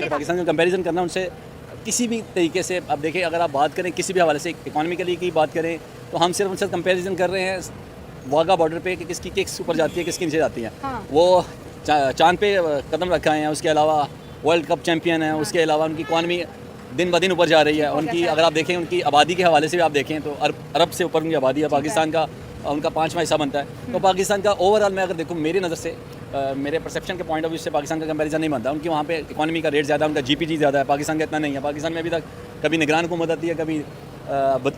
पाकिस्तान का कंपैरिजन करना उनसे किसी भी तरीके से, अब देखिए अगर आप बात करें किसी भी हवाले से इकोनॉमिकली की बात करें तो हम सिर्फ उनसे कंपैरिजन कर रहे हैं वाघा बॉर्डर पे कि किसकी किस ऊपर जाती है किसकी नीचे जाती है। हाँ। वो चांद पे कदम रखा है, उसके अलावा वर्ल्ड कप चैम्पियन है, उसके अलावा उनकी इकॉनमी दिन ब दिन ऊपर जा रही है। उनकी अगर आप देखें उनकी आबादी के हवाले से भी आप देखें तो अरब से ऊपर उनकी आबादी है। पाकिस्तान का उनका 5वां हिस्सा बनता है। तो पाकिस्तान का ओवरऑल मैं अगर देखूँ मेरी नज़र से मेरे परसेप्शन के पॉइंट ऑफ व्यू से पाकिस्तान का कंपैरिजन नहीं बनता। उनकी वहाँ पे इकॉनमी का रेट ज़्यादा है, उनका जीपीजी ज़्यादा है, पाकिस्तान का इतना नहीं है। पाकिस्तान में अभी तक कभी निगरान हुकूमत आती है, कभी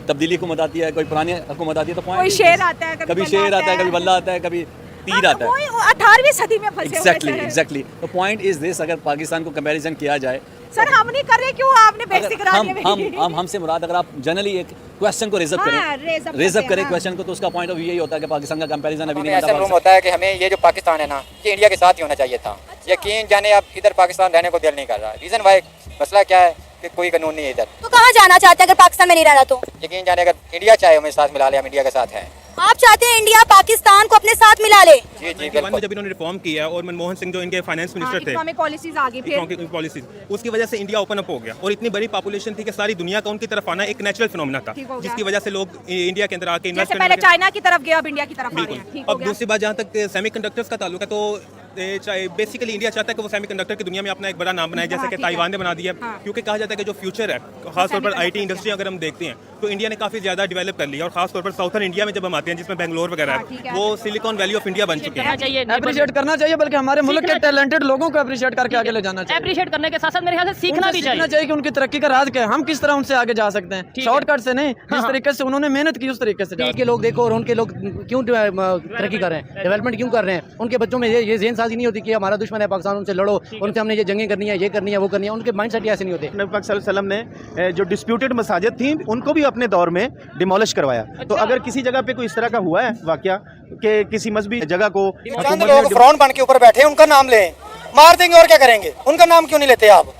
तब्दीली हुकूमत आती है, कोई पुरानी हुकूमत आती है, तो कोई शेर आता है, कभी शेर आता है, कभी बल्ला आता है, कभी तीर आता है। 18वीं सदी में फंसे हुए हैं। एग्जैक्टली। तो पॉइंट इज दिस, अगर पाकिस्तान को कंपैरिजन किया जाए सर हम नहीं कर रहे, क्यों आपने बेइज्जती करा दी मेरी? हम हमसे मुराद अगर आप जनरली एक क्वेश्चन को रेजअप करें क्वेश्चन को, तो उसका पॉइंट ऑफ व्यू यही होता है कि पाकिस्तान का कंपैरिजन अभी नहीं ऐसा रूम होता है कि हमें ये जो पाकिस्तान है ना, ये इंडिया के साथ ही होना चाहिए था। यकीन जाने अब इधर पाकिस्तान रहने को दिल नहीं कर रहा। रीजन वाई मसला क्या है कि कोई कानून नहीं है इधर। तो कहाँ जाना चाहते हैं अगर पाकिस्तान में नहीं रहना? तो यकीन जाने अगर इंडिया चाहे हमें साथ मिला ले, हम इंडिया के साथ हैं। आप चाहते हैं इंडिया पाकिस्तान को अपने साथ मिला ले? जी जी में जब इन्होंने रिफॉर्म किया और मनमोहन सिंह जो इनके फाइनेंस मिनिस्टर थे, इकोनॉमिक पॉलिसीज आ गई, फिर इकोनॉमिक पॉलिसीज, उसकी वजह से इंडिया ओपन अप हो गया और इतनी बड़ी पॉपुलेशन थी कि सारी दुनिया का उनकी तरफ आना एक नेचुरल फिनोमेना था, ठीक हो गया। जिसकी वजह से लोग इंडिया के अंदर आके इन्वेस्ट जैसे पहले चाइना की तरफ गया, अब इंडिया की तरफ आ रहे हैं। ठीक बिल्कुल। हो अब गया। दूसरी बात, जहाँ तक सेमीकंडक्टर्स का ताल्लुक है, तो बेसिकली इंडिया चाहता है कि वो सेमीकंडक्टर की दुनिया में अपना एक बड़ा नाम बनाए, जैसे हाँ, कि ठीक है। ताइवान ने बना दिया। हाँ। क्योंकि कहा जाता है कि जो फ्यूचर है, खासतौर पर आईटी इंडस्ट्री अगर हम देखते हैं तो इंडिया ने काफी ज्यादा डेवलप कर लिया, और खासतौर पर साउथर्न इंडिया में जब हम आते हैं, जिसमें बेंगलोर वगैरह हाँ, ठीक है, है। वो सिलिकॉन वैली ऑफ इंडिया बन चुके हैं। अप्रिशिएट करना चाहिए, बल्कि हमारे मुल्क के टैलेंटेड लोगों को अप्रिशिएट करके आगे ले जाना चाहिए। अप्रिशिएट करने के साथ साथ मेरे ख्याल से सीखना भी चाहिए कि उनकी तरक्की का राज क्या है, हम किस तरह उनसे आगे जा सकते हैं, शॉर्टकट से नहीं, जिस तरीके से उन्होंने मेहनत की उस तरीके से। के लोग देखो, और उनके लोग क्यों तरक्की कर रहे हैं, डेवलपमेंट क्यों कर रहे हैं? उनके बच्चों में ये ज़हन साजी नहीं होती कि हमारा दुश्मन है पाकिस्तान, उनसे लड़ो, उनसे हमने ये जंगें करनी है, ये करनी है, वो करनी है। उनके माइंड सेट ऐसे नहीं होते। नबी पाक सल्लल्लाहु अलैहि वसल्लम ने जो डिस्प्यूटेड मसाजिद थी उनको भी अपने दौर में डिमोलिश करवाया। तो अगर किसी जगह पे कोई इस तरह का हुआ है वाकया कि किसी मजहबी जगह को चंद लोग फ्रॉन बन के ऊपर बैठे, उनका नाम लें, मार देंगे और क्या करेंगे? उनका नाम क्यों नहीं लेते आप?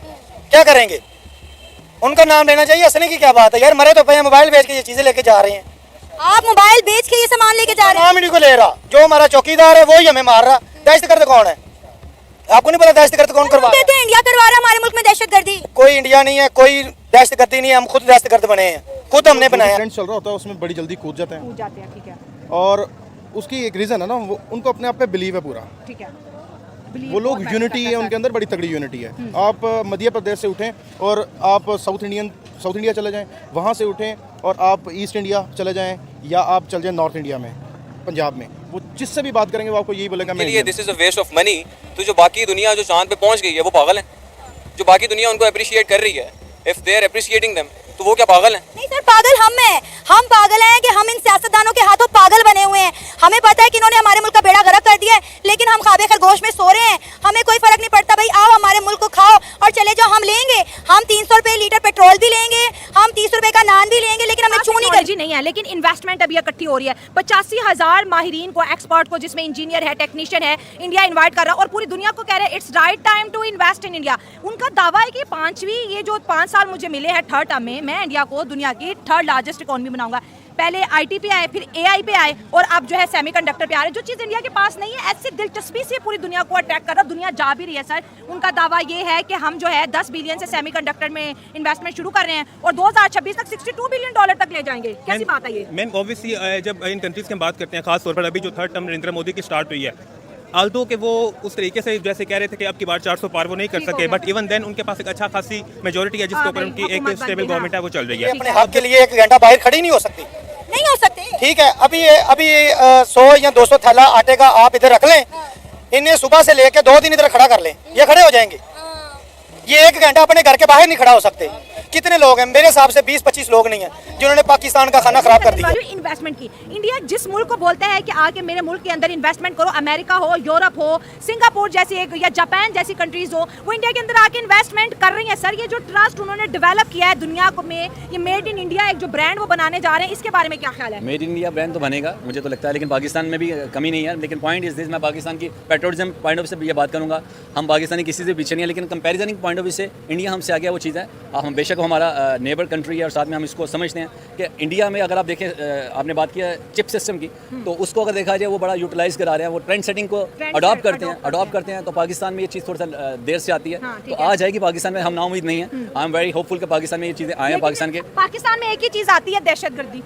क्या करेंगे? उनका नाम लेना चाहिए। हंसने की क्या बात है यार, मरे तो पे मोबाइल बेच के ये चीजें लेके जा रहे हैं। आप मोबाइल बेच के ये सामान लेके जा रहे हैं? नाम ही नहीं को ले रहा, जो हमारा चौकीदार है वही हमें मार रहा। दहशतगर्द कौन है? आपको नहीं पता दहशतगर्द कौन करवा रहा है? कहते हैं इंडिया करवा रहा है हमारे मुल्क में दहशतगर्दी। कोई इंडिया नहीं है, कोई दहशतगर्दी नहीं है, हम खुद दहशतगर्द बने हैं, खुद हमने बनाया। ट्रेंड चल रहा होता है उसमें बड़ी जल्दी कूद जाते कूद जाते हैं, ठीक है, हैं, और उसकी एक रीज़न है ना, वो उनको अपने आप पे बिलीव है पूरा। ठीक है। वो लोग यूनिटी है, उनके अंदर बड़ी तगड़ी यूनिटी है। आप मध्य प्रदेश से उठें और आप साउथ इंडिया चले जाएं, वहाँ से उठें और आप ईस्ट इंडिया चले जाएं, या आप चले जाएं नॉर्थ इंडिया में, पंजाब में, वो जिससे भी बात करेंगे वो आपको यही बोलेगा मैं this is a waste of money. तो जो बाकी दुनिया जो चांद पे पहुंच गई है वो पागल है, जो बाकी दुनिया उनको अप्रिशिएट कर रही है, if they are appreciating them, तो वो क्या पागल है? नहीं सर, पागल हम हैं। हम पागल हैं कि हम इन सियासतदानों के हाथों पागल बने हुए हैं। हमें पता है कि इन्होंने हमारे मुल्क का बेड़ा गर्क कर दिया है, लेकिन हम ख्वाबे खरगोश में सो रहे हैं। हमें कोई फर्क नहीं पड़ता भाई, आओ हमारे मुल्क को खाओ और चले जाओ। हम लेंगे, हम 300 रुपए लीटर पेट्रोल भी लेंगे, हम 30 रुपए का नान भी लेंगे, लेकिन हमें छू नहीं टेक्नोलॉजी नहीं है, लेकिन इन्वेस्टमेंट अभी इकट्ठी हो रही है। 85,000 माहिरीन को, एक्सपर्ट को, जिसमें इंजीनियर है, टेक्नीशियन है, इंडिया इन्वाइट कर रहा है और पूरी दुनिया को कह रहा है it's right time to invest in India. उनका दावा है कि ये जो 5 साल मुझे मिले हैं थर्ड टर्म में, मैं इंडिया को दुनिया की थर्ड लार्जेस्ट इकोनॉमी बनाऊंगा। पहले आईटी पे आए, फिर एआई पे आए, और अब जो है सेमीकंडक्टर पे आ रहे हैं, जो चीज़ इंडिया के पास नहीं है। ऐसी दिलचस्पी से पूरी दुनिया को अट्रैक्ट कर रहा है, दुनिया जा भी रही है सर। उनका दावा ये है कि हम जो है 10 बिलियन से सेमीकंडक्टर में इन्वेस्टमेंट शुरू कर रहे हैं और 2026 तक $62 बिलियन तक ले जाएंगे। कैसी बात है ये? मैम ऑब्वियसली जब इन कंट्रीज की हम बात करते हैं, खास तौर पर अभी जो थर्ड टर्म नरेंद्र मोदी की स्टार्ट हुई है, आल्दो कि वो उस तरीके से जैसे कह रहे थे कि अब की बार 400 पार वो नहीं कर सके, बट इवन देन उनके पास एक अच्छा खासी मेजोरिटी है जिसके ऊपर उनकी एक स्टेबल गवर्नमेंट है, वो चल रही है। अपने हक के लिए 1 घंटा बाहर खड़ी नहीं हो सकती। नहीं हो सकते। ठीक है, अभी 100 या 200 थैला आटे का आप इधर रख लें, इन्हें सुबह से लेके 2 दिन इधर खड़ा कर लें, ये खड़े हो जाएंगे। ये 1 घंटा अपने घर के बाहर नहीं खड़ा हो सकते। कितने लोग हैं? मेरे हिसाब से 20-25 लोग नहीं हैं जिन्होंने पाकिस्तान का खाना खराब कर दिया। इन्वेस्टमेंट की इंडिया जिस मुल्क को बोलता है कि आके मेरे मुल्क के अंदर इन्वेस्टमेंट करो, अमेरिका हो, यूरोप हो, सिंगापुर जैसी एक, या जापान जैसी कंट्रीज हो, वो इंडिया के अंदर आके इन्वेस्टमेंट कर रही है। सर ये जो ट्रस्ट उन्होंने डेवलप किया है दुनिया को में, ये मेड इन इंडिया एक जो ब्रांड वो बनाने जा रहे हैं, इसके बारे में क्या ख्याल है? मेड इन इंडिया ब्रांड तो बनेगा, मुझे तो लगता है, लेकिन पाकिस्तान में भी कमी नहीं है। लेकिन पॉइंट इज दिस, मैं पाकिस्तान की पेट्रोलिज्म पॉइंट ऑफ से ये बात करूँगा, हम पाकिस्तानी किसी से पीछे नहीं है, लेकिन comparison point point of view से इंडिया हमसे आगे वो चीज़ है। हम बेशक वो हमारा नेबर कंट्री है और साथ में हम इसको समझते हैं कि इंडिया में अगर आप देखें, आपने बात किया चिप सिस्टम की, तो उसको अगर देखा जाए वो बड़ा यूटिलाइज करा रहे हैं, वो ट्रेंड सेटिंग को अडॉप्ट करते हैं। तो पाकिस्तान में ये चीज़ थोड़ा सा देर से आती है, तो आ जाएगी पाकिस्तान में, हम नाउम्मीद नहीं है। आई एम वेरी होपफुल कि पाकिस्तान में ये चीज़ें आए हैं। पाकिस्तान में एक ही चीज़ आती है, दहशतगर्दी।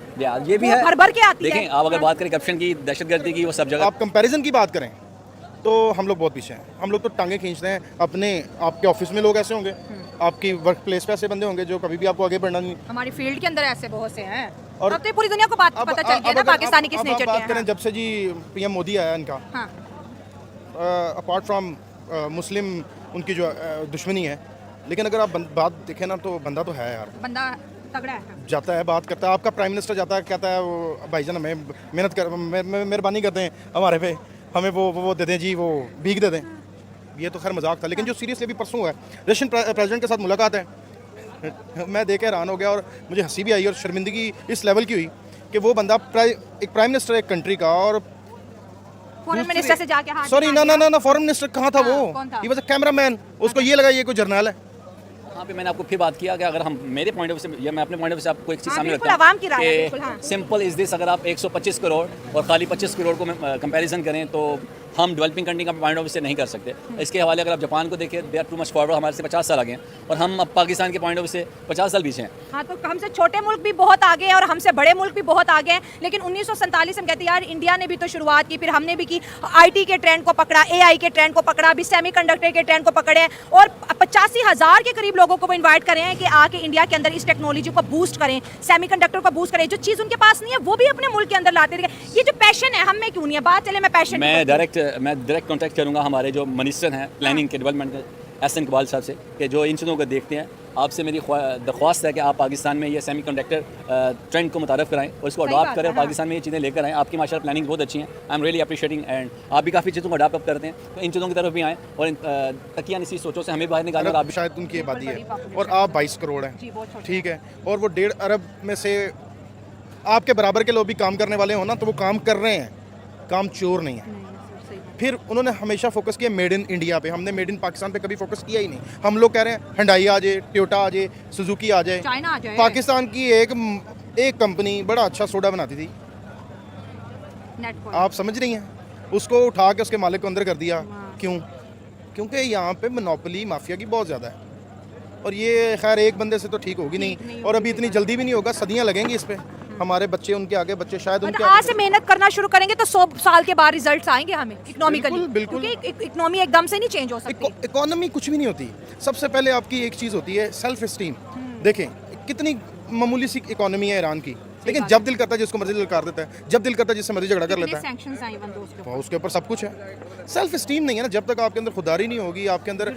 ये भी है, भर के आती है। देखें आप अगर बात करें करप्शन की, दहशतगर्दी की, वो सब जगह। आप कंपैरिजन की बात करें तो हम लोग बहुत पीछे हैं। हम लोग तो टांगे खींचते हैं अपने। आपके ऑफिस में लोग ऐसे होंगे, आपकी वर्क प्लेस पे ऐसे बंदे होंगे जो कभी भी आपको आगे बढ़ना नहीं। हमारी फील्ड के अंदर ऐसे बहुत से हैं, और अब तो पूरी दुनिया को पता चल गया ना पाकिस्तानी किस नेचर के बात करें हैं। जब से जी पीएम मोदी आया इनका, अपार्ट फ्रॉम मुस्लिम उनकी जो दुश्मनी है, लेकिन अगर आप बात देखें ना तो बंदा तो है यार, बंदा तगड़ा है। जाता है, बात करता है। आपका प्राइम मिनिस्टर जाता है, कहता है वो भाईजान हमें मेहनत कर, मेहरबानी करते हैं हमारे पे, हमें वो दे दें जी, वो भीख दे दें। ये तो खैर मजाक था, लेकिन जो सीरियसली अभी परसों हुआ है, रशियन प्रेसिडेंट के साथ मुलाकात है, मैं देख के हैरान हो गया और मुझे हंसी भी आई और शर्मिंदगी इस लेवल की हुई कि वो बंदा एक प्राइम मिनिस्टर एक कंट्री का, और फॉरेन मिनिस्टर से जाके हाथ सॉरी ना फॉरेन मिनिस्टर कहाँ था वो, कौन था? ही वाज अ कैमरामैन, उसको ये लगा ये कोई जर्नल है। यहाँ पे मैंने आपको फिर बात किया कि अगर हम मेरे पॉइंट ऑफ व्यू से या मैं अपने पॉइंट ऑफ व्यू से आपको एक चीज़ सामने बिल्कुल, रखता आवाम की राय है, हूँ बिल्कुल, हाँ। कि सिंपल इज दिस, अगर आप 125 करोड़ और खाली 25 करोड़ को कंपैरिजन करें तो हम डेवलपिंग कंट्री का पॉइंट ऑफ व्यू से नहीं कर सकते। इसके हवाले अगर आप जापान को देखें, they are too much forward, हमारे से 50 साल आगे हैं, और हम अब पाकिस्तान के पॉइंट ऑफ व्यू से 50 साल पीछे हैं। हाँ, तो हमसे छोटे मुल्क भी बहुत आगे हैं और हमसे बड़े मुल्क भी बहुत आगे हैं, लेकिन 1947 हम कहते हैं यार इंडिया ने भी तो शुरुआत की, फिर हमने भी की, आईटी के ट्रेंड को पकड़ा, एआई के ट्रेंड को पकड़ा, अभी सेमीकंडक्टर के ट्रेंड को पकड़े हैं, और 85,000 के करीब लोगों को वो इन्वाइट करें हैं कि आके इंडिया के अंदर इस टेक्नोलॉजी को बूस्ट करें, सेमीकंडक्टर को बूस्ट करें, जो चीज़ उनके पास नहीं है वो भी अपने मुल्क के अंदर लाते रहे। ये जो पैशन है, हम में क्यों नहीं है? बात चले मैं पैशन, मैं डायरेक्ट कॉन्टैक्ट करूँगा हमारे जो मिनिस्टर हैं प्लानिंग के, डेवलपमेंट के, एहसन इकबाल साहब से, कि जो इन चीज़ों को देखते हैं। आपसे मेरी दरख्वास्त है कि आप पाकिस्तान में ये सेमीकंडक्टर ट्रेंड को मुतारफ़ कराएं और इसको अडॉप्ट करें, पाकिस्तान में ये चीज़ें लेकर आएँ। आपकी माशाल्लाह प्लानिंग बहुत अच्छी है, I am really appreciating, and आप भी काफ़ी चीज़ों को अडॉप्ट करते हैं, तो इन चीज़ों की तरफ भी आएँ और इन तकिया नसी सोचों से हमें बाहर निकालें। और आप शायद उनकी आबादी है और आप 22 करोड़ हैं, ठीक है, और वो 1.5 अरब में से आपके बराबर के लोग भी काम करने वाले हो ना, तो वो काम कर रहे हैं, काम चोर नहीं है। फिर उन्होंने हमेशा फोकस किया मेड इन इंडिया पे, हमने मेड इन पाकिस्तान पे कभी फोकस किया ही नहीं। हम लोग कह रहे हैं हुंडई आ जाए, टोयोटा आ जाए, सुजुकी आ जाए, चाइना आ जाए। पाकिस्तान की एक कंपनी बड़ा अच्छा सोडा बनाती थी, आप समझ रही हैं, उसको उठा के उसके मालिक को अंदर कर दिया। क्यों? क्योंकि यहाँ पे मोनोपोली माफिया की बहुत ज़्यादा है, और ये खैर एक बंदे से तो ठीक होगी नहीं, और अभी इतनी जल्दी भी नहीं होगा, सदियाँ लगेंगी इस पर। हमारे बच्चे, उनके आगे बच्चे, शायद उनके आज से मेहनत करना शुरू करेंगे तो 100 साल के बाद रिजल्ट्स आएंगे हमें इकोनॉमिकली, बिल्कुल। क्योंकि इकोनॉमी एकदम से नहीं चेंज हो सकती। इकोनॉमी कुछ भी नहीं होती। सबसे पहले आपकी एक चीज़ होती है सेल्फ एस्टीम। देखें कितनी मामूली सी इकोनॉमी है ईरान की, लेकिन जब दिल करता है जिसको मर्जी ललकार देता है, जब दिल करता है जिससे मर्जी झगड़ा कर लेता है, उसके ऊपर सब कुछ है। सेल्फ एस्टीम नहीं है ना, जब तक आपके अंदर खुदारी नहीं होगी, आपके अंदर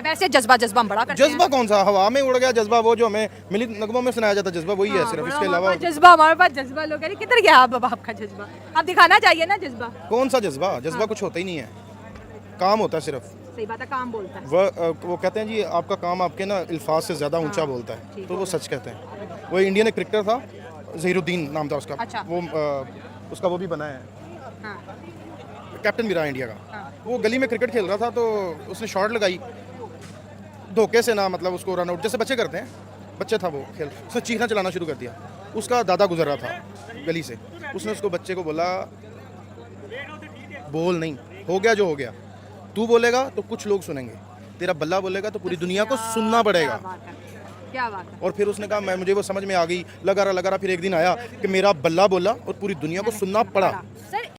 वैसे जज्बा हम बड़ा करते हैं। जज्बा कौन सा हवा में उड़ गया जज्बा, वो जो हमें मिली नगमों में सुनाया जाता जज्बा वही है सिर्फ, इसके अलावा जज्बा हमारे पास जज्बा लोग किधर गया अब आपका जज्बा? आप दिखाना चाहिए ना जज्बा। कौन सा जज्बा? जज्बा कुछ होता ही नहीं है, काम होता है सिर्फ। सही बात है, काम बोलता है। वो कहते हैं जी आपका काम आपके ना अल्फाज से ज़्यादा ऊंचा बोलता है, तो वो सच कहते हैं। वो इंडियन एक क्रिकेटर था, ज़हीरुद्दीन नाम था उसका। अच्छा। वो उसका वो भी बना है, कैप्टन भी रहा इंडिया का। वो गली में क्रिकेट खेल रहा था, तो उसने शॉट लगाई धोखे से ना, मतलब उसको रन आउट जैसे बच्चे करते हैं, बच्चे था वो खेल, उसने चीखना चलाना शुरू कर दिया। उसका दादा गुजर रहा था गली से, उसने उसको बच्चे को बोला बोल नहीं, हो गया जो हो गया, तू बोलेगा तो कुछ लोग सुनेंगे, तेरा बल्ला बोलेगा तो पूरी दुनिया को सुनना पड़ेगा। क्या बात है। और फिर उसने कहा मुझे वो समझ में आ गई, लगा रहा फिर एक दिन आया कि मेरा बल्ला बोला और पूरी दुनिया को सुनना पड़ा। सर